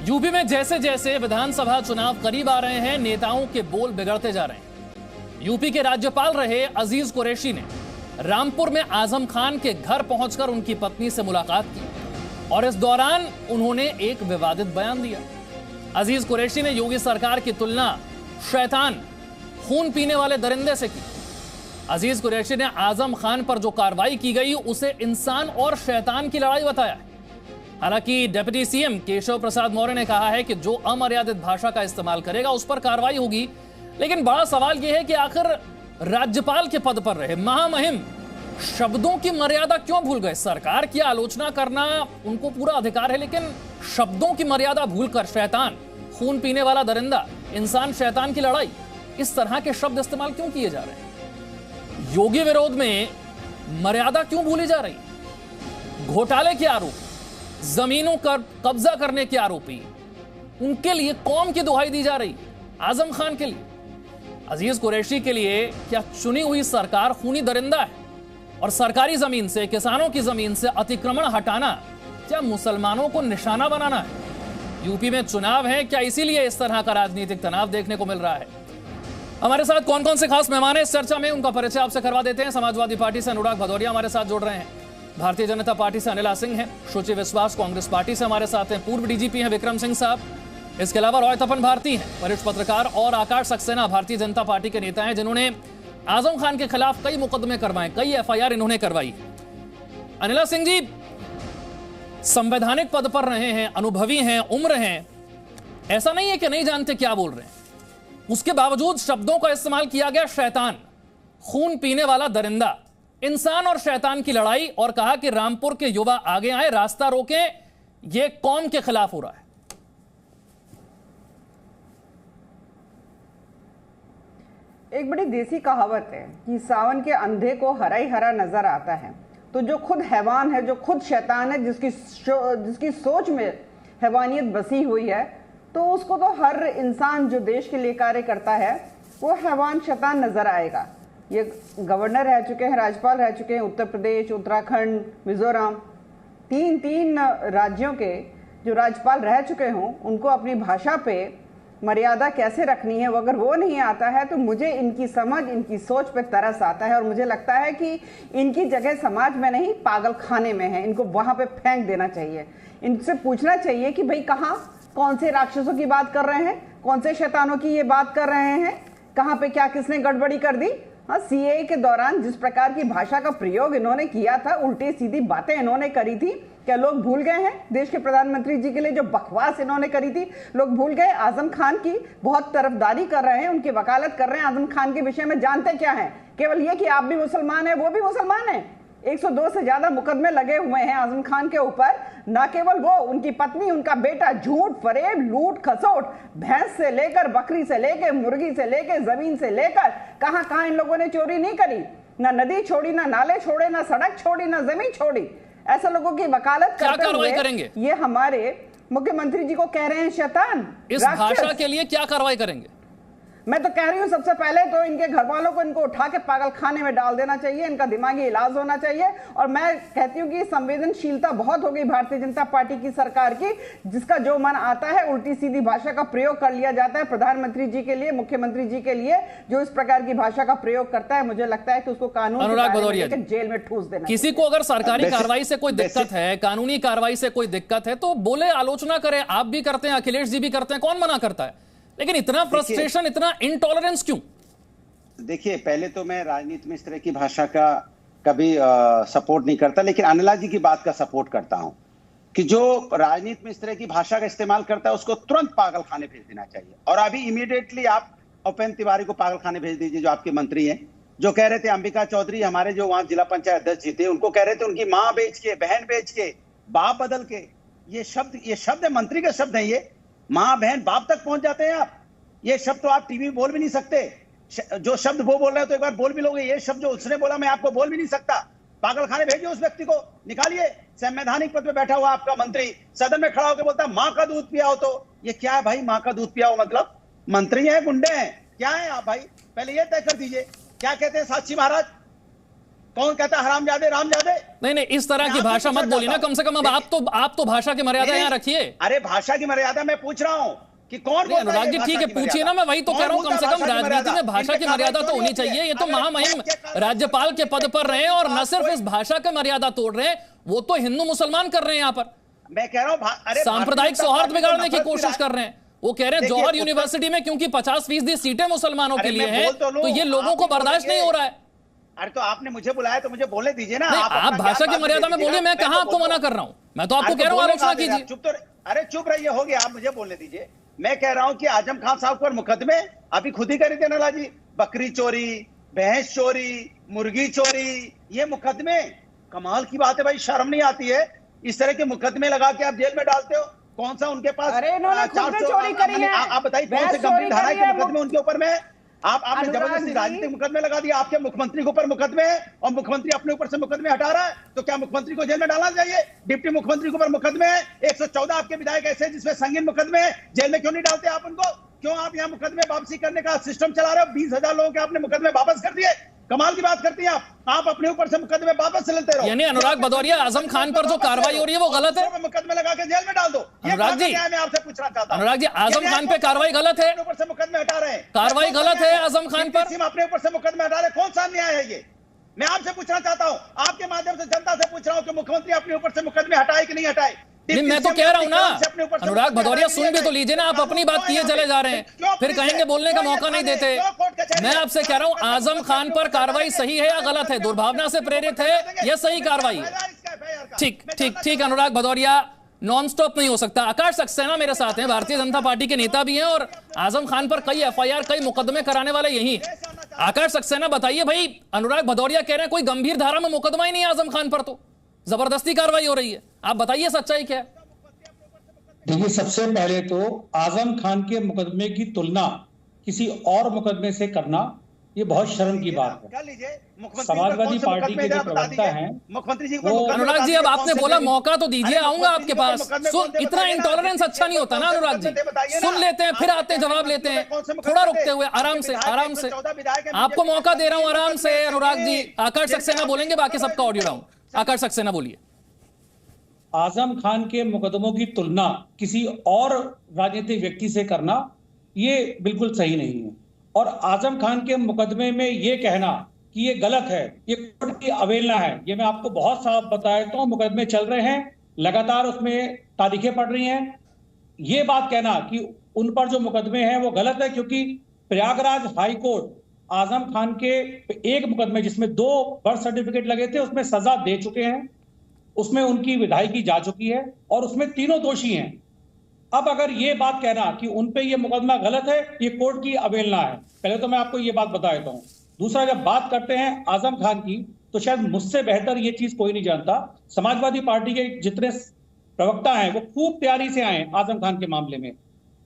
UP में जैसे जैसे विधानसभा चुनाव करीब आ रहे हैं, नेताओं के बोल बिगड़ते जा रहे हैं। यूपी के राज्यपाल रहे अजीज कुरैशी ने रामपुर में आजम खान के घर पहुंचकर उनकी पत्नी से मुलाकात की और इस दौरान उन्होंने एक विवादित बयान दिया। अजीज कुरैशी ने योगी सरकार की तुलना शैतान, खून पीने वाले दरिंदे से की। अजीज कुरैशी ने आजम खान पर जो कार्रवाई की गई उसे इंसान और शैतान की लड़ाई बताया। हालांकि डिप्टी सीएम केशव प्रसाद मौर्य ने कहा है कि जो अमर्यादित भाषा का इस्तेमाल करेगा उस पर कार्रवाई होगी, लेकिन बड़ा सवाल यह है कि आखिर राज्यपाल के पद पर रहे महामहिम शब्दों की मर्यादा क्यों भूल गए। सरकार की आलोचना करना उनको पूरा अधिकार है, लेकिन शब्दों की मर्यादा भूलकर शैतान, खून पीने वाला दरिंदा, इंसान शैतान की लड़ाई, इस तरह के शब्द इस्तेमाल क्यों किए जा रहे हैं। योगी विरोध में मर्यादा क्यों भूली जा रही। घोटाले के आरोप, जमीनों का कब्जा करने के आरोपी, उनके लिए कौम की दुहाई दी जा रही। आजम खान के लिए, अजीज कुरैशी के लिए क्या चुनी हुई सरकार खूनी दरिंदा है और सरकारी जमीन से, किसानों की जमीन से अतिक्रमण हटाना क्या मुसलमानों को निशाना बनाना है। यूपी में चुनाव है, क्या इसीलिए इस तरह का राजनीतिक तनाव देखने को मिल रहा है। हमारे साथ कौन कौन से खास मेहमान हैं इस चर्चा में, उनका परिचय आपसे करवा देते हैं। समाजवादी पार्टी से अनुराग भदौरिया हमारे साथ जुड़ रहे हैं, भारतीय जनता पार्टी से अनिला सिंह हैं, शुचि विश्वास कांग्रेस पार्टी से हमारे साथ हैं, पूर्व डीजीपी हैं विक्रम सिंह साहब, इसके अलावा रॉय तपन भारती हैं, वरिष्ठ पत्रकार, और आकाश सक्सेना भारतीय जनता पार्टी के नेता हैं जिन्होंने आजम खान के खिलाफ कई मुकदमे करवाए, कई एफआईआर इन्होंने करवाई। अनिला सिंह जी, संवैधानिक पद पर रहे हैं, अनुभवी हैं, उम्र हैं, ऐसा नहीं है कि नहीं जानते क्या बोल रहे हैं, उसके बावजूद शब्दों का इस्तेमाल किया गया शैतान, खून पीने वाला दरिंदा, इंसान और शैतान की लड़ाई, और कहा कि रामपुर के युवा आगे आए, रास्ता रोकें, यह कौम के खिलाफ हो रहा है। एक बड़ी देसी कहावत है कि सावन के अंधे को हरा ही हरा नजर आता है। तो जो खुद हैवान है, जो खुद शैतान है, जिसकी सोच में हैवानियत बसी हुई है, तो उसको तो हर इंसान जो देश के लिए कार्य करता है वो हैवान शैतान नजर आएगा। ये गवर्नर रह चुके हैं, राज्यपाल रह चुके हैं, उत्तर प्रदेश, उत्तराखंड, मिजोरम, तीन राज्यों के जो राज्यपाल रह चुके हों, उनको अपनी भाषा पे मर्यादा कैसे रखनी है, अगर वो नहीं आता है तो मुझे इनकी समझ, इनकी सोच पे तरस आता है और मुझे लगता है कि इनकी जगह समाज में नहीं पागल खाने में है। इनको वहां पे फेंक देना चाहिए। इनसे पूछना चाहिए कि भाई कहाँ, कौन से राक्षसों की बात कर रहे हैं, कौन से शैतानों की ये बात कर रहे हैं, कहाँ पे क्या किसने गड़बड़ी कर दी। हाँ, सीएए के दौरान जिस प्रकार की भाषा का प्रयोग इन्होंने किया था, उल्टी सीधी बातें इन्होंने करी थी, क्या लोग भूल गए हैं। देश के प्रधानमंत्री जी के लिए जो बकवास इन्होंने करी थी, लोग भूल गए। आजम खान की बहुत तरफदारी कर रहे हैं, उनकी वकालत कर रहे हैं। आजम खान के विषय में जानते क्या है, केवल ये कि आप भी मुसलमान हैं, वो भी मुसलमान है। 102 से ज्यादा मुकदमे लगे हुए हैं आजम खान के ऊपर। ना केवल वो, उनकी पत्नी, उनका बेटा, झूठ, फरेब, लूट खसोट, भैंस से लेकर, बकरी से लेकर, मुर्गी से लेकर, जमीन से लेकर, कहां कहां इन लोगों ने चोरी नहीं करी। ना नदी छोड़ी, ना नाले छोड़े, ना सड़क छोड़ी, ना जमीन छोड़ी। ऐसे लोगों की वकालत करते हुए करेंगे? ये हमारे मुख्यमंत्री जी को कह रहे हैं शैतान। इस भाषा के लिए क्या कार्रवाई करेंगे? मैं तो कह रही हूं सबसे पहले तो इनके घर वालों को इनको उठा के पागल खाने में डाल देना चाहिए, इनका दिमागी इलाज होना चाहिए। और मैं कहती हूं कि संवेदनशीलता बहुत हो गई भारतीय जनता पार्टी की सरकार की, जिसका जो मन आता है उल्टी सीधी भाषा का प्रयोग कर लिया जाता है। प्रधानमंत्री जी के लिए, मुख्यमंत्री जी के लिए जो इस प्रकार की भाषा का प्रयोग करता है, मुझे लगता है कि उसको कानून के जेल में ठूस देना। किसी को अगर सरकारी कार्रवाई से कोई दिक्कत है, कानूनी कार्रवाई से कोई दिक्कत है तो बोले, आलोचना करे। आप भी करते हैं, अखिलेश जी भी करते हैं, कौन मना करता है, लेकिन इतना फ्रस्ट्रेशन, इतना इंटॉलरेंस क्यों? देखिए, पहले तो मैं राजनीति में इस तरह की भाषा का कभी सपोर्ट नहीं करता, लेकिन अनिला जी की बात का सपोर्ट करता हूं कि जो राजनीति में इस तरह की भाषा का इस्तेमाल करता है उसको तुरंत पागल खाने भेज देना चाहिए। और अभी इमीडिएटली आप उपेंद्र तिवारी को पागल खाने भेज दीजिए, जो आपके मंत्री हैं, जो कह रहे थे अंबिका चौधरी हमारे जो वहां जिला पंचायत अध्यक्ष जी थे, उनको कह रहे थे उनकी मां बेच के, बहन बेच के, बाप बदल के। ये शब्द है, मंत्री का शब्द है ये। मां बहन बाप तक पहुंच जाते हैं आप। ये शब्द तो आप टीवी में बोल भी नहीं सकते। जो शब्द वो बोल रहे हैं तो एक बार बोल भी लोगे। ये शब्द जो उसने बोला मैं आपको बोल भी नहीं सकता। पागल खाने भेजिए उस व्यक्ति को, निकालिए। संवैधानिक पद पे बैठा हुआ आपका मंत्री सदन में खड़ा होकर बोलता है मां का दूध पिया हो। तो ये क्या है भाई, मां का दूध पिया हो मतलब? मंत्री है, गुंडे हैं, क्या है आप भाई? पहले ये तय कर दीजिए। क्या कहते हैं साक्षी महाराज, कौन कहता हरामजादे रामजादे? नहीं, इस तरह की भाषा मत बोलिए ना, कम से कम अब आप तो भाषा की मर्यादा यहाँ रखिए। अरे भाषा की मर्यादा मैं पूछ रहा हूँ कि कौन? अनुराग जी ठीक है, पूछिए ना, मैं वही तो कह रहा हूँ, कम से कम राजनीति में भाषा की मर्यादा तो होनी चाहिए। ये तो महामहिम राज्यपाल के पद पर रहे हैं और न सिर्फ इस भाषा की मर्यादा तोड़ रहे हैं, वो तो हिंदू मुसलमान कर रहे हैं यहाँ पर। मैं कह रहा हूँ सांप्रदायिक सौहार्द बिगाड़ने की कोशिश कर रहे हैं। वो कह रहे हैं जौहर यूनिवर्सिटी में क्योंकि 50% सीटें मुसलमानों के लिए हैं, तो ये लोगों को बर्दाश्त नहीं हो रहा है। अरे तो आपने मुझे बुलाया तो मुझे बोलने दीजिए ना। आप भाषा की मर्यादा में बोलिए, मैं कहां आपको मना कर रहा हूं? मैं तो आपको कह रहा हूं आलोचना कीजिए। चुप तो, अरे चुप रहिए, हो गया, आप मुझे बोलने दीजिए। मैं कह रहा हूं कि आजम खान साहब पर मुकदमे अभी खुद ही करी थे नला जी, बकरी चोरी, भैंस चोरी, मुर्गी चोरी, ये मुकदमे। कमाल की बात है भाई, शर्म नहीं आती है? इस तरह के मुकदमे लगा के आप जेल में डालते हो। कौन सा उनके पास? अरे इन्होंने खुद से चोरी करी है। आप बताइए कौन से गंभीर धारा के मुकदमे उनके ऊपर में? आपने जबरदस्ती राजनीतिक मुकदमे लगा दिया, आपके मुख्यमंत्री के ऊपर मुकदमे है और मुख्यमंत्री अपने ऊपर से मुकदमे हटा रहा है, तो क्या मुख्यमंत्री को जेल में डालना चाहिए? डिप्टी मुख्यमंत्री के ऊपर मुकदमे है, 114 आपके विधायक ऐसे जिसमें संगीन मुकदमे है, जेल में क्यों नहीं डालते आप उनको? क्यों आप यहाँ मुकदमे वापसी करने का सिस्टम चला रहे हो? 20,000 लोगों के आपने मुकदमे वापस कर दिए। कमाल की बात करती हैं आप अपने ऊपर से मुकदमे वापस लेते रहो। यानी अनुराग भदौरिया, आजम खान पर जो कार्रवाई हो रही है वो गलत है? मुकदमे लगा के जेल में डाल दो। अनुराग जी, मैं आपसे पूछना चाहता हूं, अनुराग जी, आजम खान पे कार्रवाई गलत है? ऊपर से मुकदमे हटा रहे हैं, कार्रवाई गलत है आजम खान पर? अपने ऊपर से मुकदमे हटा रहे, कौन सा न्याय है ये? मैं आपसे पूछना चाहता हूं, आपके माध्यम से जनता से पूछ रहा हूं कि मुख्यमंत्री अपने ऊपर से मुकदमे हटाए कि नहीं हटाए? नहीं, मैं तो कह रहा हूं ना, अनुराग भदौरिया सुन भी तो लीजिए ना, आप अपनी बात किए चले जा रहे हैं, फिर कहेंगे बोलने का मौका नहीं देते। मैं आपसे कह रहा हूं आजम खान पर कार्रवाई सही है या गलत है? दुर्भावना से प्रेरित है या सही कार्रवाई है? ठीक अनुराग भदौरिया, नॉन स्टॉप नहीं हो सकता। आकाश सक्सेना मेरे साथ हैं, भारतीय जनता पार्टी के नेता भी हैं और आजम खान पर कई एफआईआर, कई मुकदमे कराने वाले यही। आकाश सक्सेना बताइए भाई, अनुराग भदौरिया कह रहे हैं कोई गंभीर धारा में मुकदमा ही नहीं है आजम खान पर, तो जबरदस्ती कार्रवाई हो रही है, आप बताइए सच्चाई क्या है? देखिए, सबसे पहले तो आजम खान के मुकदमे की तुलना किसी और मुकदमे से करना ये बहुत शर्म की बात है। समाजवादी पार्टी के जो प्रवक्ता हैं, मुख्यमंत्री जी, अनुराग जी, अब आपने बोला मौका तो दीजिए, आऊंगा आपके पास। सुन, इतना इंटॉलरेंस अच्छा नहीं होता ना अनुराग जी, सुन लेते हैं फिर आते हैं जवाब लेते हैं, थोड़ा रुकते हुए आराम से। आपको मौका दे रहा हूं आराम से अनुराग जी। आकाश सक्सेना बोलेंगे, बाकी सबका ऑडियो डाउन। आकाश सक्सेना बोलिए। आजम खान के मुकदमों की तुलना किसी और राजनीतिक व्यक्ति से करना ये बिल्कुल सही नहीं है, और आजम खान के मुकदमे में ये कहना कि ये गलत है, ये कोर्ट की अवहेलना है, ये मैं आपको बहुत साफ बता देता हूं। मुकदमे चल रहे हैं, लगातार उसमें तारीखें पड़ रही हैं। ये बात कहना कि उन पर जो मुकदमे हैं वो गलत है, क्योंकि प्रयागराज हाई कोर्ट आजम खान के एक मुकदमे जिसमें 2 बर्थ सर्टिफिकेट लगे थे उसमें सजा दे चुके हैं, उसमें उनकी विधायकी जा चुकी है और उसमें तीनों दोषी हैं। अब अगर ये बात कहना कि उन पे ये मुकदमा गलत है, ये कोर्ट की अवहेलना है। पहले तो मैं आपको ये बात बता देता हूं। दूसरा, जब बात करते हैं आजम खान की, तो शायद मुझसे बेहतर ये चीज कोई नहीं जानता। समाजवादी पार्टी के जितने प्रवक्ता हैं वो खूब तैयारी से आए आजम खान के मामले में।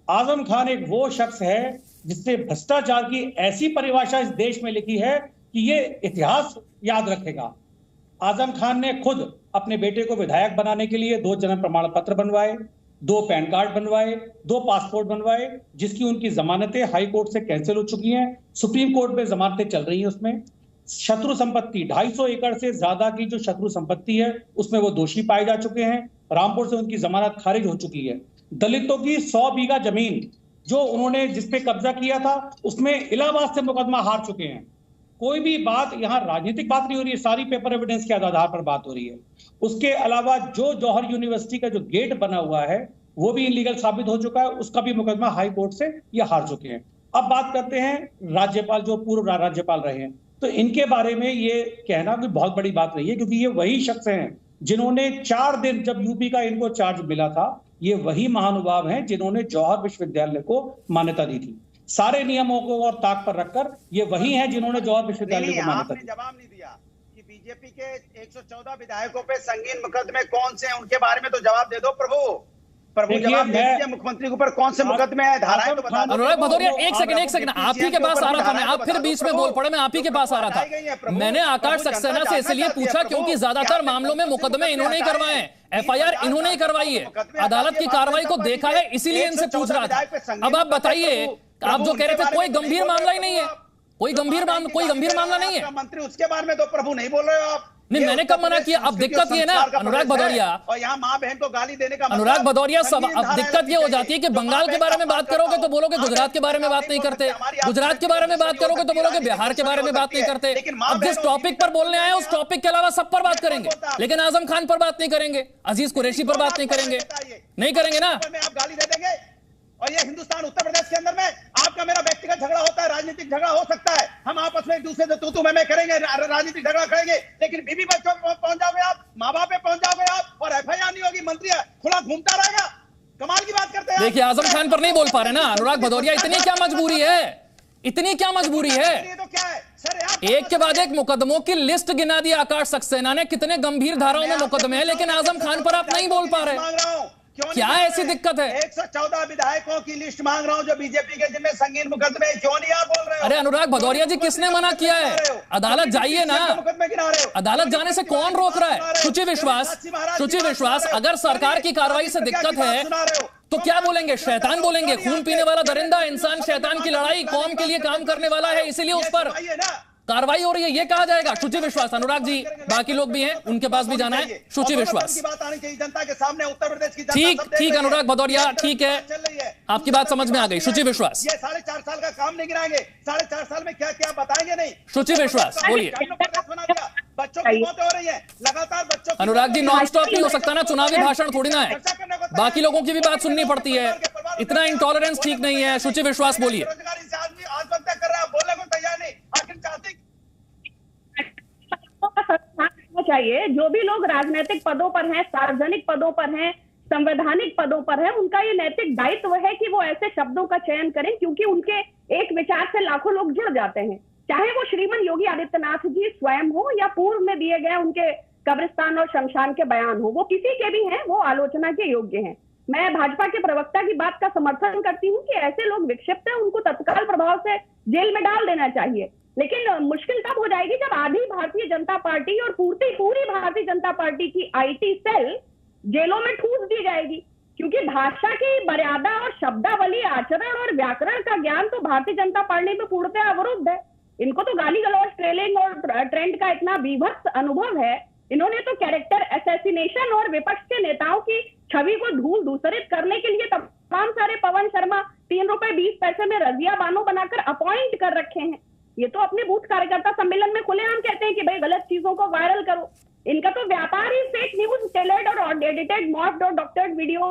आजम खान एक वो शख्स है जिसने भ्रष्टाचार की ऐसी परिभाषा इस देश में लिखी है कि ये इतिहास याद रखेगा। आजम खान ने खुद अपने बेटे को विधायक बनाने के लिए 2 जन्म प्रमाण पत्र बनवाए, 2 पैन कार्ड बनवाए, 2 पासपोर्ट बनवाए, जिसकी उनकी जमानतें हाई कोर्ट से कैंसिल हो चुकी हैं, सुप्रीम कोर्ट में जमानतें चल रही हैं। उसमें शत्रु संपत्ति 250 एकड़ से ज्यादा की जो शत्रु संपत्ति है उसमें वो दोषी पाए जा चुके हैं। रामपुर से उनकी जमानत खारिज हो चुकी है। दलितों की 100 बीघा जमीन जो उन्होंने जिसपे कब्जा किया था उसमें इलाहाबाद से मुकदमा हार चुके हैं। कोई भी बात यहाँ राजनीतिक बात नहीं हो रही है, सारी पेपर एविडेंस के आधार पर बात हो रही है। उसके अलावा जो जौहर यूनिवर्सिटी का जो गेट बना हुआ है वो भी इलीगल साबित हो चुका है, उसका भी मुकदमा हाई कोर्ट से ये हार चुके हैं। अब बात करते हैं राज्यपाल, जो पूर्व राज्यपाल रहे हैं, तो इनके बारे में ये कहना कोई बहुत बड़ी बात नहीं है, क्योंकि ये वही शख्स हैं जिन्होंने 4 दिन जब यूपी का इनको चार्ज मिला था, ये वही महानुभाव हैं जिन्होंने जौहर विश्वविद्यालय को मान्यता दी थी। सारे नियमों को और ताक पर रखकर ये वही हैं जिन्होंने जौहर विश्वविद्यालय को मान्यता दी। जवाब नहीं दिया कि बीजेपी के 114 विधायकों पे संगीन मुकदमे कौन से हैं, उनके बारे में तो जवाब दे दो प्रभु। जवाब दीजिए, मुख्यमंत्री के ऊपर कौन से मुकदमे हैं, धाराएं तो बता दो। अनुराग भदौरिया, एक सेकंड, आप ही के पास आ रहा था मैं, आप फिर बीच में बोल पड़े, मैं आप ही के पास आ रहा था। मैंने आकाश सक्सेना से इसलिए पूछा क्योंकि ज्यादातर मामलों में मुकदमे इन्होंने ही करवाए हैं, एफआईआर इन्होंने ही करवाई है, अदालत की कार्रवाई को देखा है, इसीलिए इनसे पूछ रहा था। अब आप बताइए, आप जो कह रहे थे कोई गंभीर मामला ही नहीं है, कोई गंभीर मामला नहीं है। मंत्री उसके बारे में तो प्रभु नहीं बोल रहे हो आप। नहीं, मैंने कब मना किया? अब दिक्कत ये ना अनुराग भदौरिया, और यहाँ माँ बहन को गाली देने का अनुराग भदौरिया सब, अब दिक्कत ये हो जाती है कि बंगाल के बारे में बात करोगे तो बोलोगे गुजरात के बारे में बात नहीं करते, गुजरात के बारे में बात करोगे तो बोलोगे बिहार के बारे में बात नहीं करते। अब जिस टॉपिक पर बोलने आए उस टॉपिक के अलावा सब पर बात करेंगे, लेकिन आजम खान पर बात नहीं करेंगे, अजीज कुरैशी पर बात नहीं करेंगे, नहीं करेंगे ना। आप गाली दे देंगे और ये हिंदुस्तान उत्तर प्रदेश के अंदर में आपका मेरा व्यक्तिगत झगड़ा होता है, राजनीतिक झगड़ा हो सकता है, हम आपस में एक दूसरे से तू मैं करेंगे, राजनीतिक झगड़ा करेंगे, लेकिन बीवी बच्चों पे पहुंच जाओगे आप, माँ बाप पे पहुंच जाओगे आप, और एफआईआर नहीं होगी, मंत्री खुला घूमता रहेगा। कमाल की बात करते हैं। देखिए आजम खान पर नहीं बोल पा रहे ना अनुराग भदौरिया, इतनी क्या मजबूरी है, इतनी क्या मजबूरी है? तो क्या है सर, एक के बाद एक मुकदमों की लिस्ट गिना दी आकाश सक्सेना ने, कितने गंभीर धाराओं में मुकदमे हैं, लेकिन आजम खान पर आप नहीं बोल पा रहे। क्या ऐसी दिक्कत है? 114 विधायकों की लिस्ट मांग रहा हूं जो बीजेपी के जिम्मे संगीन मुकदमे, क्यों नहीं आप बोल रहे हो? अरे अनुराग भदौरिया जी, किसने मना किया है? अदालत जाइए ना, अदालत जाने से कौन रोक रहा है? शुचि विश्वास, अगर सरकार की कार्रवाई से दिक्कत है तो क्या बोलेंगे? शैतान बोलेंगे, खून पीने वाला दरिंदा इंसान, शैतान की लड़ाई, कौम के लिए काम करने वाला है, इसीलिए उस पर कार्रवाई हो रही है, ये कहा जाएगा? शुचि विश्वास, अनुराग जी, बाकी लोग भी हैं, उनके पास भी जाना है। शुचि विश्वास, जनता के सामने उत्तर प्रदेश की ठीक अनुराग भदौरिया, ठीक है, आपकी बात समझ में आ गई। शुचि विश्वास, ये 4.5 साल का काम नहीं गिनाएंगे, 4.5 साल में क्या क्या बताएंगे नहीं। शुचि विश्वास बोलिए। बच्चों की मौत हो रही है लगातार, बच्चों। अनुराग जी, नॉन स्टॉप नहीं हो सकता ना, चुनावी भाषण थोड़ी ना है, बाकी लोगों की भी बात सुननी पड़ती है, इतना इंटॉलरेंस ठीक नहीं है। शुचि विश्वास बोलिए। आत्महत्या कर रहा है, बोलने को तैयार नहीं, आखिर चाहते चाहिए। जो भी लोग राजनीतिक पदों पर हैं, सार्वजनिक पदों पर हैं, संवैधानिक पदों पर हैं, उनका ये नैतिक दायित्व है कि वो ऐसे शब्दों का चयन करें, क्योंकि उनके एक विचार से लाखों लोग जुड़ जाते हैं। चाहे वो श्रीमान योगी आदित्यनाथ जी स्वयं हो या पूर्व में दिए गए उनके कब्रिस्तान और शमशान के बयान हो, वो किसी के भी हैं, वो आलोचना के योग्य हैं। मैं भाजपा के प्रवक्ता की बात का समर्थन करती हूँ कि ऐसे लोग विक्षिप्त हैं, उनको तत्काल प्रभाव से जेल में डाल देना चाहिए। लेकिन मुश्किल तब हो जाएगी जब आधी भारतीय जनता पार्टी और पूरी भारतीय जनता पार्टी की आईटी सेल जेलों में ठूस दी जाएगी, क्योंकि भाषा की मर्यादा और शब्दावली, आचरण और व्याकरण का ज्ञान तो भारतीय जनता पार्टी में पूर्णतः अवरुद्ध है। इनको तो गाली गलौज, ट्रेलिंग और ट्रेंड का इतना बीभत्स अनुभव है। इन्होंने तो कैरेक्टर असैसिनेशन और विपक्ष के नेताओं की छवि को धूल दूसरित करने के लिए तमाम सारे पवन शर्मा 3 रुपए 20 पैसे में रजिया बानो बनाकर अपॉइंट कर रखे हैं। ये तो अपने बूथ कार्यकर्ता सम्मेलन में खुलेआम कहते हैं कि भाई गलत चीजों को वायरल करो। इनका तो व्यापार ही फेक न्यूज, टेलर्ड और एडिटेड, मॉर्फ्ड और डॉक्टर्ड वीडियो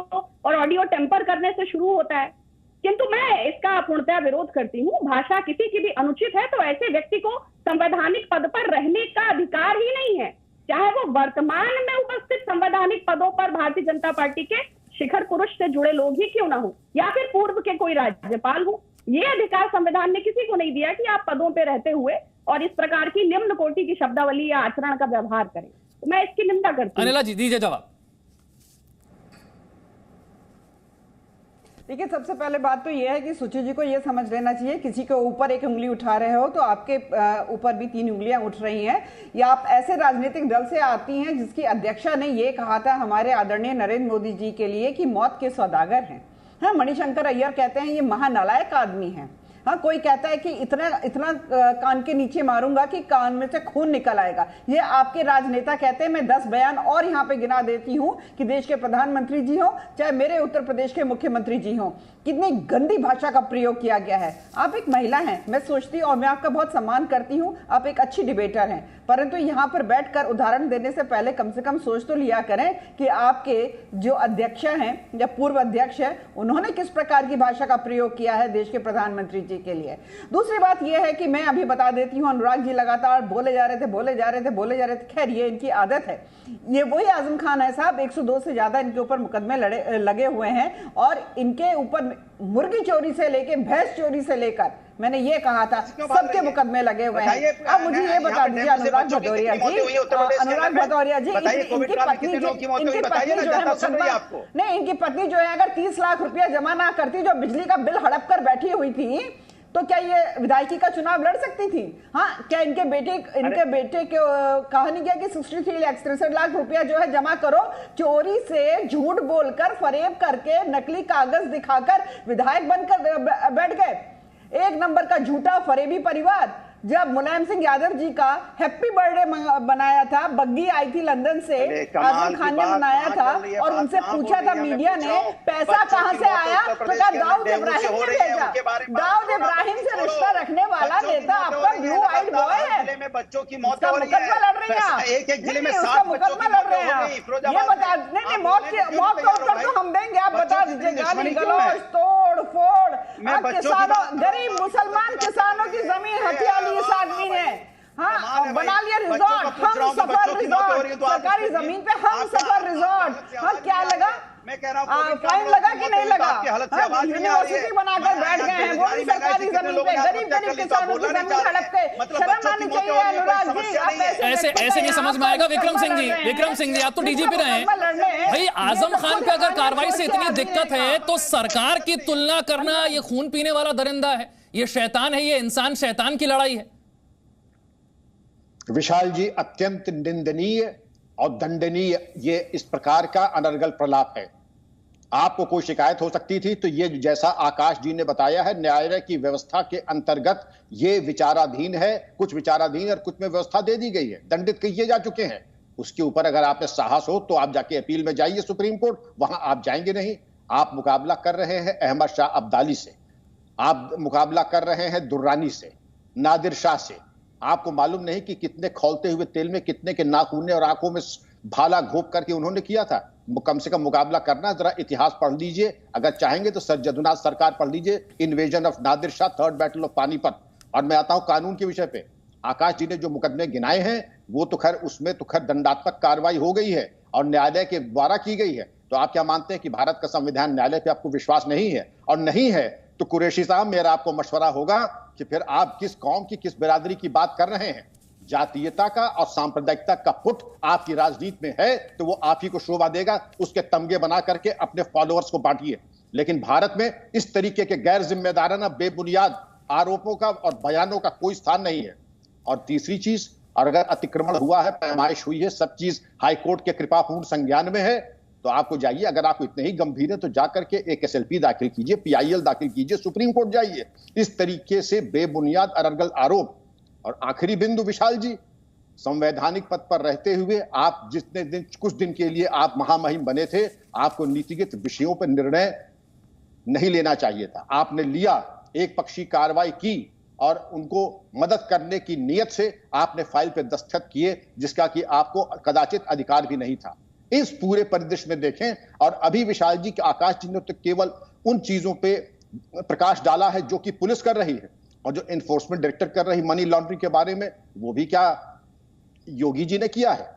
और ऑडियो टेम्पर करने से शुरू होता है। किंतु मैं इसका पूर्णतः विरोध करती हूँ। भाषा किसी की भी अनुचित है तो ऐसे व्यक्ति को संवैधानिक पद पर रहने का अधिकार ही नहीं है, चाहे वो वर्तमान में उपस्थित संवैधानिक पदों पर भारतीय जनता पार्टी के शिखर पुरुष से जुड़े लोग ही क्यों ना हो, या फिर पूर्व के कोई राज्यपाल हो। ये अधिकार संविधान ने किसी को नहीं दिया कि आप पदों पे रहते हुए और इस प्रकार की निम्न कोटि की शब्दावली या आचरण का व्यवहार करें। तो मैं इसकी निंदा करती हूँ। अनिला जी, दीजिए जवाब। देखिए, सबसे पहले बात तो यह है कि सुची जी को यह समझ लेना चाहिए, किसी के ऊपर एक उंगली उठा रहे हो तो आपके ऊपर भी 3 उंगलियां उठ रही हैं। या आप ऐसे राजनीतिक दल से आती हैं जिसकी अध्यक्षा ने यह कहा था हमारे आदरणीय नरेंद्र मोदी जी के लिए कि मौत के सौदागर हैं। हाँ, मणिशंकर अय्यर कहते हैं ये महानालायक आदमी है। हाँ, कोई कहता है कि इतना कान के नीचे मारूंगा कि कान में से खून निकल आएगा। ये आपके राजनेता कहते हैं। मैं 10 बयान और यहाँ पे गिना देती हूँ कि देश के प्रधानमंत्री जी हो, चाहे मेरे उत्तर प्रदेश के मुख्यमंत्री जी हो, कितनी गंदी भाषा का प्रयोग किया गया है। आप एक महिला हैं, मैं सोचती हूँ और मैं आपका बहुत सम्मान करती हूँ, आप एक अच्छी डिबेटर हैं, परंतु यहाँ पर बैठकर उदाहरण देने से पहले कम से कम सोच तो लिया करें कि आपके जो अध्यक्ष हैं या पूर्व अध्यक्ष हैं, उन्होंने किस प्रकार की भाषा का प्रयोग किया है देश के प्रधानमंत्री जी के लिए। दूसरी बात यह है कि मैं अभी बता देती हूँ, अनुराग जी लगातार बोले जा रहे थे। खैर, ये इनकी आदत है। ये वही आजम खान है साहब, 102 से ज्यादा इनके ऊपर मुकदमे लगे हुए हैं और इनके ऊपर मुर्गी चोरी से लेके भैंस चोरी से लेकर, मैंने ये कहा था, सबके मुकदमे लगे हुए हैं। अब मुझे ये बता दीजिए अनुराग भदौरिया जी, इनकी पत्नी जो है मुकदमा नहीं, इनकी पत्नी जो है अगर 30 लाख रुपया जमा ना करती, जो बिजली का बिल हड़प कर बैठी हुई थी, तो क्या ये विधायकी का चुनाव लड़ सकती थी? हाँ, क्या इनके बेटे को कहा नहीं गया कि 63 लाख रुपया जो है जमा करो? चोरी से, झूठ बोलकर, फरेब करके, नकली कागज दिखाकर विधायक बनकर बैठ गए। एक नंबर का झूठा फरेबी परिवार। जब मुलायम सिंह यादव जी का हैप्पी बर्थडे बनाया था, बग्गी आई थी लंदन से, आजम खान ने मनाया था और उनसे पूछा था मीडिया ने पैसा कहां से आया, तो कहा दाऊद इब्राहिम ने भेजा। दाऊद इब्राहिम से रिश्ता रखने वाला नेता आपका ब्लू आइड बॉय है। बच्चों की मौत हो रही मुकदमा लड़ रहे हैं, एक जिले में उसका मुकदमा लड़ रहे हैं। ये बता नहीं, मौत का उत्तर तो हम देंगे, आप बता दीजिए। गाली गलौज, तोड़ फोड़, किसानों, गरीब मुसलमान किसानों की जमीन हथिया ली इस आदमी ने। हाँ, बना लिया रिजॉर्ट, हम सफर रिजॉर्ट, सरकारी जमीन पे हम सफर रिजॉर्ट। हाँ, क्या लगा? मैं कह रहा हूं फाइन लगा कि नहीं लगा? यूनिवर्सिटी बनाकर बैठ गए हैं, वो भी सरकारी जमीन पे, गरीब किसानों की जमीन हड़प के। शर्म आनी चाहिए अनुराग जी, ऐसे नहीं समझ में आएगा। विक्रम सिंह जी आप तो डीजीपी रहे हैं भाई, आजम खान पे अगर कार्रवाई से इतनी दिक्कत है तो सरकार की तुलना करना ये खून पीने वाला दरिंदा है, ये शैतान है, ये इंसान शैतान की लड़ाई है। विशाल जी, अत्यंत निंदनीय और दंडनीय ये इस प्रकार का अनर्गल प्रलाप है। आपको कोई शिकायत हो सकती थी तो ये जैसा आकाश जी ने बताया है, न्यायालय की व्यवस्था के अंतर्गत ये विचाराधीन है, कुछ विचाराधीन और कुछ में व्यवस्था दे दी गई है, दंडित किए जा चुके हैं। उसके ऊपर अगर आप में साहस हो तो आप जाके अपील में जाइए सुप्रीम कोर्ट, वहां आप जाएंगे नहीं। आप मुकाबला कर रहे हैं अहमद शाह अब्दाली से, आप मुकाबला कर रहे हैं दुर्रानी से, नादिर शाह से। आपको मालूम नहीं कि कितने खौलते हुए तेल में कितने के नाखूने और आंखों में भाला घोंप करके उन्होंने किया था। कम से कम मुकाबला करना, जरा इतिहास पढ़ लीजिए, अगर चाहेंगे तो सर जदुनाथ सरकार पढ़ लीजिए, invasion of Nadir Shah, third battle of Panipat. और मैं आता हूं कानून के विषय पे। आकाश जी ने जो मुकदमे गिनाए हैं वो तो खैर उसमें तो खैर दंडात्मक कार्रवाई हो गई है और न्यायालय के द्वारा की गई है। तो आप क्या मानते हैं कि भारत का संविधान न्यायालय पे आपको विश्वास नहीं है? और नहीं है तो कुरैशी साहब, मेरा आपको मशवरा होगा कि फिर आप किस कौम की, किस बिरादरी की बात कर रहे हैं? जातीयता का और सांप्रदायिकता का पुट आपकी राजनीति में है तो वो आप ही को शोभा देगा, उसके तमगे बना करके अपने फॉलोअर्स को बांटिए। लेकिन भारत में इस तरीके के गैर जिम्मेदाराना बेबुनियाद आरोपों का और बयानों का कोई स्थान नहीं है। और तीसरी चीज, और अगर अतिक्रमण हुआ है, पैमाइश हुई है, सब चीज हाईकोर्ट के कृपापूर्ण संज्ञान में है, तो आपको जाइए, अगर आपको इतने ही गंभीर है तो जाकर के एक एसएलपी दाखिल कीजिए, पीआईएल दाखिल कीजिए, सुप्रीम कोर्ट जाइए। इस तरीके से बेबुनियाद अनर्गल आरोप। और आखिरी बिंदु विशाल जी, संवैधानिक पद पर रहते हुए आप जितने दिन, कुछ दिन के लिए आप महामहिम बने थे, आपको नीतिगत विषयों पर निर्णय नहीं लेना चाहिए था। आपने लिया, एक पक्षी कार्रवाई की और उनको मदद करने की नीयत से आपने फाइल पे दस्तखत किए, जिसका कि आपको कदाचित अधिकार भी नहीं था। इस पूरे परिदृश्य में देखें, और अभी विशाल जी के आकाश जी ने तो केवल उन चीजों पे प्रकाश डाला है जो कि पुलिस कर रही है, और जो एनफोर्समेंट डायरेक्टर कर रही मनी लॉन्ड्रिंग के बारे में, वो भी क्या योगी जी ने किया है?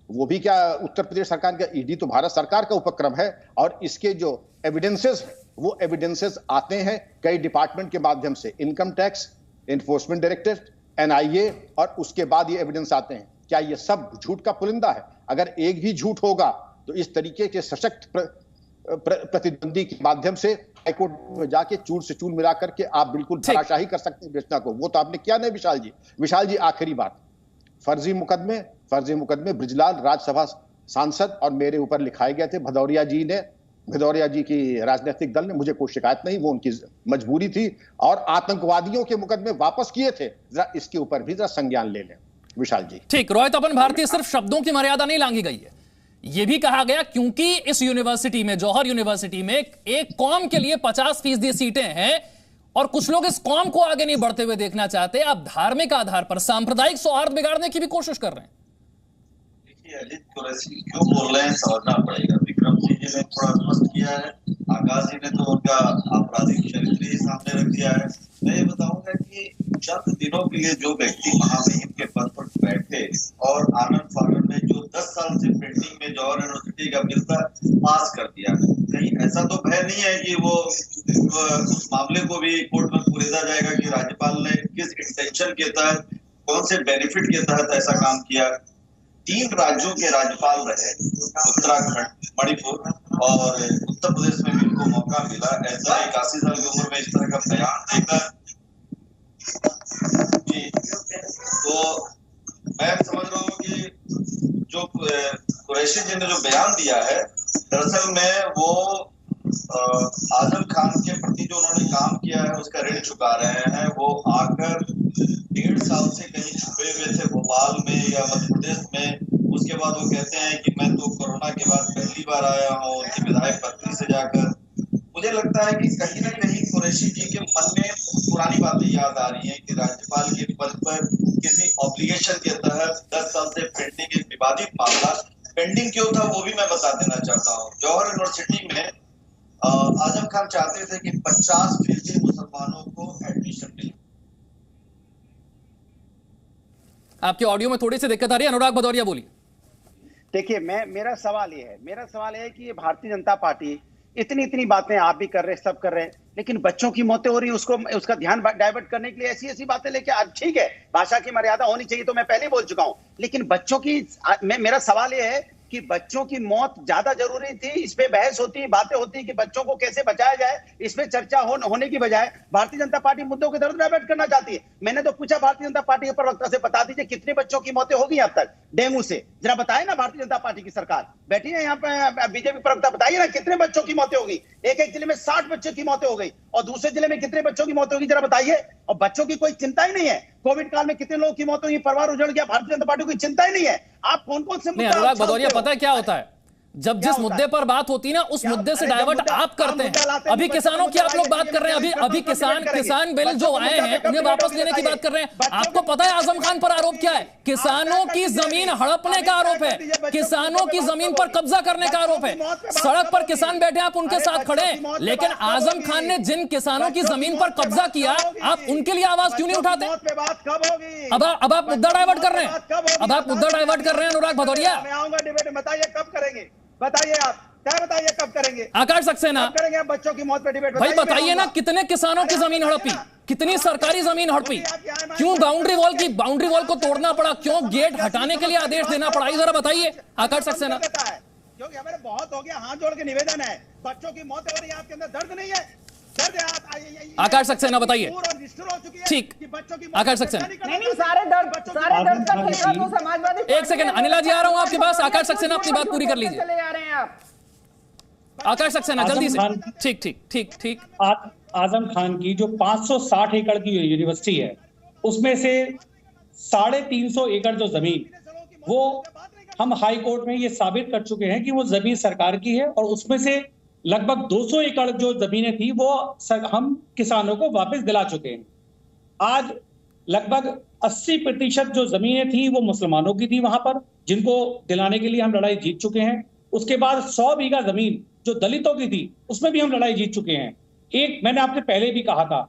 वो भी क्या उत्तर प्रदेश सरकार का? ईडी तो भारत सरकार का उपक्रम है। और इसके जो एविडेंसेस है, वो एविडेंसेस आते हैं कई डिपार्टमेंट के माध्यम से, income tax, enforcement directorate, NIA, और उसके बाद ये एविडेंस आते हैं। क्या ये सब झूठ का पुलिंदा है? अगर एक भी झूठ होगा तो इस तरीके के सशक्त प्रतिद्वंदी के माध्यम से हाईकोर्ट में जाके चूर से चूर मिला करके आप बिल्कुल धराशाही कर सकते हैं घटना को। वो तो आपने किया नहीं विशाल जी। विशाल जी, आखिरी बात, फर्जी मुकदमे बृजलाल राज्यसभा सांसद और मेरे ऊपर लिखाए गए थे। भदौरिया जी की राजनीतिक दल ने, मुझे कोई शिकायत नहीं, वो उनकी मजबूरी थी। और आतंकवादियों के मुकदमे वापस किए थे, जरा इसके ऊपर भी जरा संज्ञान ले लें विशाल जी। ठीक, रोहित अपन भारती, सिर्फ शब्दों की मर्यादा नहीं लांघी गई है। यह भी कहा गया क्योंकि इस यूनिवर्सिटी में, जौहर यूनिवर्सिटी में एक कौम के लिए 50% सीटें हैं और कुछ लोग इस कौम को आगे नहीं बढ़ते हुए देखना चाहते। आप धार्मिक आधार पर सांप्रदायिक सौहार्द बिगाड़ने की भी कोशिश कर रहे हैं। देखिए, अजित कुरैशी क्यों बोल रहे हैं समझना पड़ेगा। विक्रम सिंह जी ने थोड़ा स्पष्ट किया है, आकाश जी ने तो उनका आपराधिक चरित्र ही सामने रख दिया है। मैं ये बताऊंगा कि चंद दिनों के लिए जो व्यक्ति महामहिम के पद पर बैठे और आनंद फानंद में जो 10 साल से पेंडिंग में जौहर यूनिवर्सिटी का बिल पास कर दिया, कहीं ऐसा तो भय नहीं है कि वो उस मामले को भी कोर्ट में पुरेजा जाएगा कि राज्यपाल ने किस इंटेंशन के तहत, कौन से बेनिफिट के तहत ऐसा काम किया। 3 राज्यों के राज्यपाल रहे, उत्तराखंड, मणिपुर और उत्तर प्रदेश में भी उनको मौका मिला। ऐसा 81 साल की उम्र में इस तरह का बयान देकर जी, तो मैं समझ रहा हूँ कि जो कुरैशी जी ने जो बयान दिया है, दरअसल में वो आजम खान के प्रति जो उन्होंने काम किया है उसका ऋण चुका रहे हैं। वो आकर 1.5 साल से कहीं छुपे हुए थे भोपाल में या मध्य प्रदेश में। उसके बाद वो कहते हैं कि मैं तो कोरोना के बाद पहली बार आया हूँ उनकी विधायक पत्नी से जाकर। मुझे लगता है कि कहीं ना कहीं कुरैशी जी के मन में पुरानी बातें याद आ रही हैं कि राज्यपाल के पद पर किसी ऑब्लिगेशन के तहत 10 साल से पेंडिंग एक विवादित मामला पेंडिंग क्यों था वो भी मैं बता देना चाहता हूँ। जौहर यूनिवर्सिटी में आजम खान चाहते थे कि 50% मुसलमानों को एडमिशन मिले। आपके ऑडियो में थोड़ी सी दिक्कत आ रही है, अनुराग भदौरिया बोलिए। देखिए मेरा सवाल ये है कि ये भारतीय जनता पार्टी इतनी बातें आप भी कर रहे हैं, सब कर रहे हैं, लेकिन बच्चों की मौतें हो रही है, उसका ध्यान डाइवर्ट करने के लिए ऐसी बातें लेके आज ठीक है, भाषा की मर्यादा होनी चाहिए तो मैं पहले बोल चुका हूं, लेकिन बच्चों की मेरा सवाल ये है कि बच्चों की मौत ज्यादा जरूरी थी। इस पे बहस होती, बातें होती कि बच्चों को कैसे बचाया जाए, इस पे चर्चा होने की बजाय भारतीय जनता पार्टी मुद्दों के तरफ डाइवर्ट करना चाहती है। मैंने तो पूछा भारतीय जनता पार्टी के प्रवक्ता से, बता दीजिए कितने बच्चों की मौतें हो गई अब तक डेंगू से, जरा बताए ना। भारतीय जनता पार्टी की सरकार बैठी है यहाँ पे, बीजेपी प्रवक्ता बताइए ना कितने बच्चों की मौतें हो गई। एक जिले में 60 बच्चों की मौतें हो गई और दूसरे जिले में कितने बच्चों की मौत होगी, जरा बताइए। और बच्चों की कोई चिंता ही नहीं है। कोविड काल में कितने लोगों की मौत हुई, परिवार उजड़ गया, भारतीय जनता पार्टी को चिंता ही नहीं है। आप कौन से नहीं, अनुराग भदौरिया पता है क्या होता है, जब जिस मुद्दे पर बात होती है ना उस मुद्दे से डाइवर्ट आप करते हैं। अभी किसानों की आप लोग बात कर रहे हैं, अभी किसान बिल जो आए हैं उन्हें वापस लेने की बात कर रहे हैं। आपको पता है आजम खान पर आरोप क्या है? किसानों की जमीन हड़पने का आरोप है, किसानों की जमीन पर कब्जा करने का आरोप है। सड़क पर किसान बैठे, आप उनके साथ खड़े हैं, लेकिन आजम खान ने जिन किसानों की जमीन पर कब्जा किया आप उनके लिए आवाज क्यों नहीं उठाते? अब आप मुद्दा डाइवर्ट कर रहे हैं, अनुराग भदौरिया। बताइए कब करेंगे, बताइए आप क्या बताइए कब करेंगे? आकाश सक्सेना करेंगे आप बच्चों की मौत पर डिबेट भाई बताइए ना, कितने किसानों की जमीन हड़पी, कितनी सरकारी जमीन हड़पी, क्यों बाउंड्री वॉल को तोड़ना पड़ा, क्यों गेट हटाने के लिए आदेश देना पड़ा, जरा बताइए आकाश सक्सेना। क्योंकि हमारे बहुत हो गया, हाथ जोड़ के निवेदन है, बच्चों की मौत हो रही है, आपके अंदर दर्द नहीं है? आकाश सक्सेना बताइए। ठीक, आकाश सक्सेना। नहीं, सारे दर्द का ठेका तो समाजवादी। एक सेकंड अनिला जी, आ रहा हूं आपके पास। आकाश सक्सेना अपनी बात पूरी कर लीजिए। चले जा रहे हैं आप आकाश सक्सेना जल्दी से। ठीक। आजम खान की जो 560 एकड़ की यूनिवर्सिटी है उसमें से 350 एकड़ जो जमीन, वो हम हाई कोर्ट में ये साबित कर चुके हैं कि वो जमीन सरकार की है और उसमें से लगभग 200 एकड़ जो जमीनें थी वो हम किसानों को वापस दिला चुके हैं। आज लगभग 80% जो जमीनें थी वो मुसलमानों की थी वहां पर, जिनको दिलाने के लिए हम लड़ाई जीत चुके हैं। उसके बाद 100 बीघा जमीन जो दलितों की थी उसमें भी हम लड़ाई जीत चुके हैं। एक मैंने आपसे पहले भी कहा था,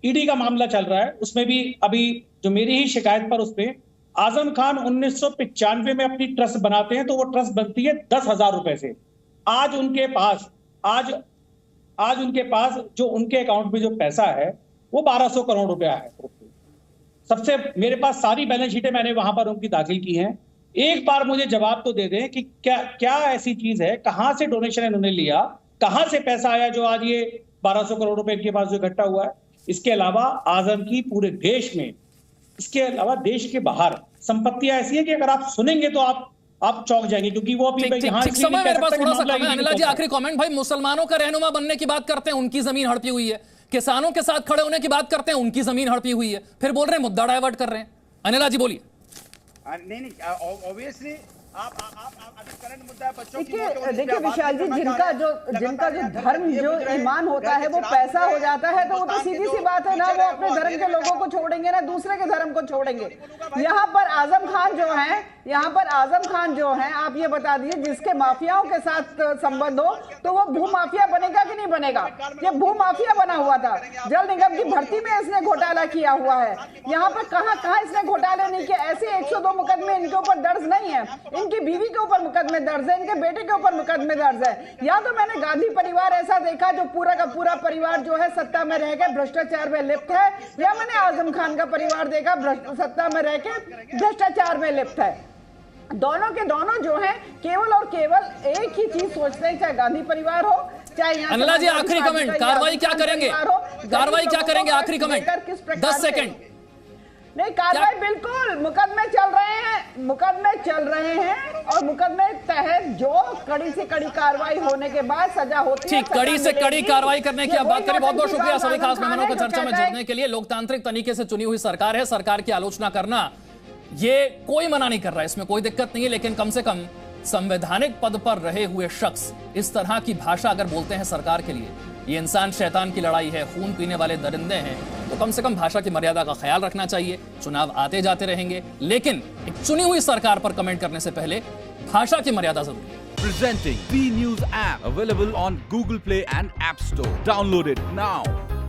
ईडी का मामला चल रहा है, उसमें भी अभी जो मेरी ही शिकायत पर उसमें आजम खान 1995 में अपनी ट्रस्ट बनाते हैं तो वो ट्रस्ट बनती है 10,000 रुपए से। आज उनके पास जो उनके अकाउंट में जो पैसा है वो 1200 करोड़ रुपया है। सबसे मेरे पास सारी बैलेंस शीटें मैंने वहां पर उनकी दाखिल की हैं। एक बार मुझे जवाब तो दे दें कि क्या ऐसी चीज है, कहां से डोनेशन इन्होंने लिया, कहां से पैसा आया जो आज ये 1200 करोड़ रुपए इनके पास जो इकट्ठा हुआ है। इसके अलावा आजम की पूरे देश में, इसके अलावा देश के बाहर संपत्तियां ऐसी है कि अगर आप सुनेंगे तो आप चौंक जाएंगे, क्योंकि वो अभी समय मेरे पास थोड़ा सा कम है। अनिला जी आखिरी कमेंट। भाई मुसलमानों का रहनुमा बनने की बात करते हैं, उनकी जमीन हड़पी हुई है, किसानों के साथ खड़े होने की बात करते हैं, उनकी जमीन हड़पी हुई है, फिर बोल रहे हैं मुद्दा डाइवर्ट कर रहे हैं। अनिला जी बोलिए। नहीं ऑब्वियसली आप करंट मुद्दा है बच्चों की। देखिए विशाल जी, जिनका जो धर्म जो ईमान होता है वो पैसा हो जाता है, तो वो तो सीधी सी बात है ना, वो अपने धर्म के लोगों को छोड़ेंगे ना दूसरे के धर्म को छोड़ेंगे। यहाँ पर आजम खान जो है आप ये बता दीजिए, जिसके माफियाओं के साथ संबंध हो तो वो भू माफिया बनेगा कि नहीं बनेगा? ये भू माफिया बना हुआ था, जल निगम की भर्ती में इसने घोटाला किया हुआ है। यहाँ पर कहाँ इसने घोटाले नहीं किया? ऐसे 102 मुकदमे इनके ऊपर दर्ज नहीं है, इनकी बीवी के ऊपर मुकदमे दर्ज है, इनके बेटे के ऊपर मुकदमे दर्ज है। या तो मैंने गांधी परिवार ऐसा देखा जो पूरा का पूरा परिवार जो है सत्ता में रह के भ्रष्टाचार में लिप्त है, या मैंने आजम खान का परिवार देखा सत्ता में रह के भ्रष्टाचार में लिप्त है। दोनों के दोनों जो है केवल और केवल एक ही चीज सोचते हैं, चाहे गांधी परिवार हो चाहे अनिला जी आखिरी कमेंट, कार्रवाई क्या करेंगे? आखिरी कमेंट 10 सेकंड। नहीं, कार्रवाई बिल्कुल, मुकदमे चल रहे हैं और मुकदमे तहत जो कड़ी से कड़ी कार्रवाई होने के बाद सजा होती है। ठीक, कड़ी से कड़ी कार्रवाई करने की आप बात करें। बहुत बहुत शुक्रिया सभी खास मेहमानों को चर्चा में जुड़ने के लिए। लोकतांत्रिक तरीके से चुनी हुई सरकार है, सरकार की आलोचना करना ये कोई मना नहीं कर रहा है, इसमें कोई दिक्कत नहीं है, लेकिन कम से कम संवैधानिक पद पर रहे हुए शख्स इस तरह की भाषा अगर बोलते हैं सरकार के लिए, ये इंसान शैतान की लड़ाई है, खून पीने वाले दरिंदे हैं, तो कम से कम भाषा की मर्यादा का ख्याल रखना चाहिए। चुनाव आते जाते रहेंगे, लेकिन एक चुनी हुई सरकार पर कमेंट करने से पहले भाषा की मर्यादा जरूरी है। Presenting B News app available on Google Play and App Store. Download it now.